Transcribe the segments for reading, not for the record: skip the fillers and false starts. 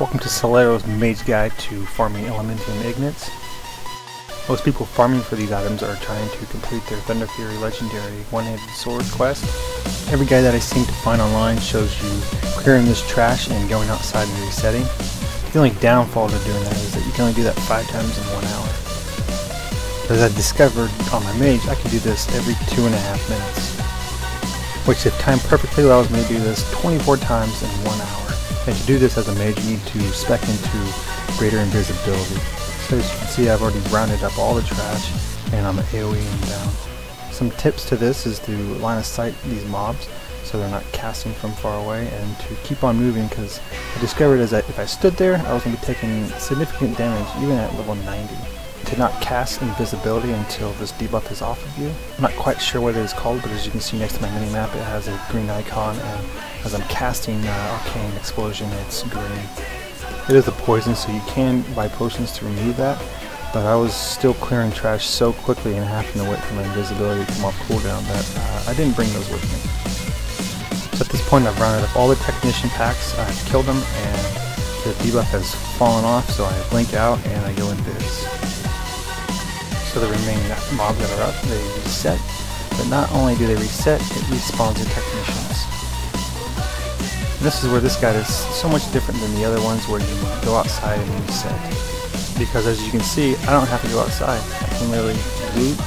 Welcome to Solero's Mage Guide to farming Elementium Ingots. Most people farming for these items are trying to complete their Thunder Fury Legendary One-Handed Sword quest. Every guide that I seem to find online shows you clearing this trash and going outside and resetting. The only downfall to doing that is that you can only do that 5 times in 1 hour. As I discovered on my Mage, I can do this every 2.5 minutes, which if timed perfectly allows me to do this 24 times in 1 hour. And to do this as a Mage, you need to spec into greater invisibility. So as you can see, I've already rounded up all the trash and I'm AoEing them down. Some tips to this is to line of sight these mobs so they're not casting from far away, and to keep on moving, because I discovered is that if I stood there, I was going to be taking significant damage even at level 90. To not cast invisibility until this debuff is off of you. I'm not quite sure what it is called, but as you can see next to my mini-map, it has a green icon, and as I'm casting Arcane Explosion, it's green. It is a poison, so you can buy potions to remove that, but I was still clearing trash so quickly and having to wait for my invisibility to come off cooldown that I didn't bring those with me. So at this point, I've rounded up all the Technician packs, I've killed them, and the debuff has fallen off, so I blink out and I go invis. So the remaining mobs that are up, they reset, but not only do they reset, it respawns the Technicians. And this is where this guide is so much different than the other ones where you go outside and reset. Because as you can see, I don't have to go outside. I can literally loot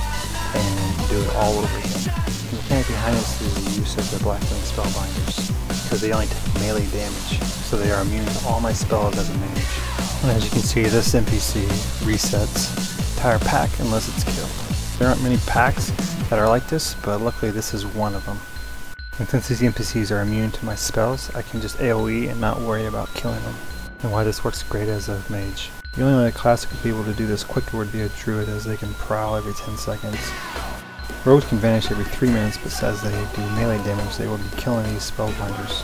and do it all over again. The mechanic behind this is the use of the Blackwing Spellbinders, because they only take melee damage, so they are immune to all my spells as a mage. And as you can see, this NPC resets entire pack unless it's killed. There aren't many packs that are like this, but luckily this is one of them. And since these NPCs are immune to my spells, I can just AoE and not worry about killing them. And why this works great as a mage. The only other class that could be able to do this quicker would be a druid, as they can prowl every 10 seconds. Rogues can vanish every 3 minutes, but as they do melee damage, they will be killing these spellbinders.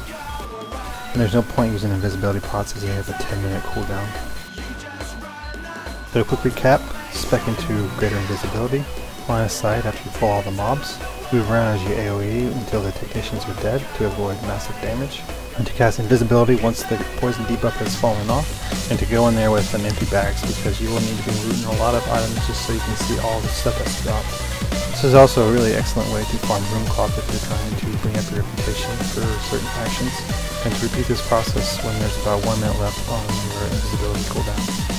And there's no point using invisibility pots as they have a 10-minute cooldown. So to quick recap, spec into greater invisibility, line of sight after you pull all the mobs, move around as you AoE until the Technicians are dead to avoid massive damage, and to cast invisibility once the poison debuff has fallen off, and to go in there with an empty bags because you will need to be looting a lot of items just so you can see all the stuff that's dropped. This is also a really excellent way to farm Runecloth if you're trying to bring up your reputation for certain actions, and to repeat this process when there's about 1 minute left on your invisibility cooldown.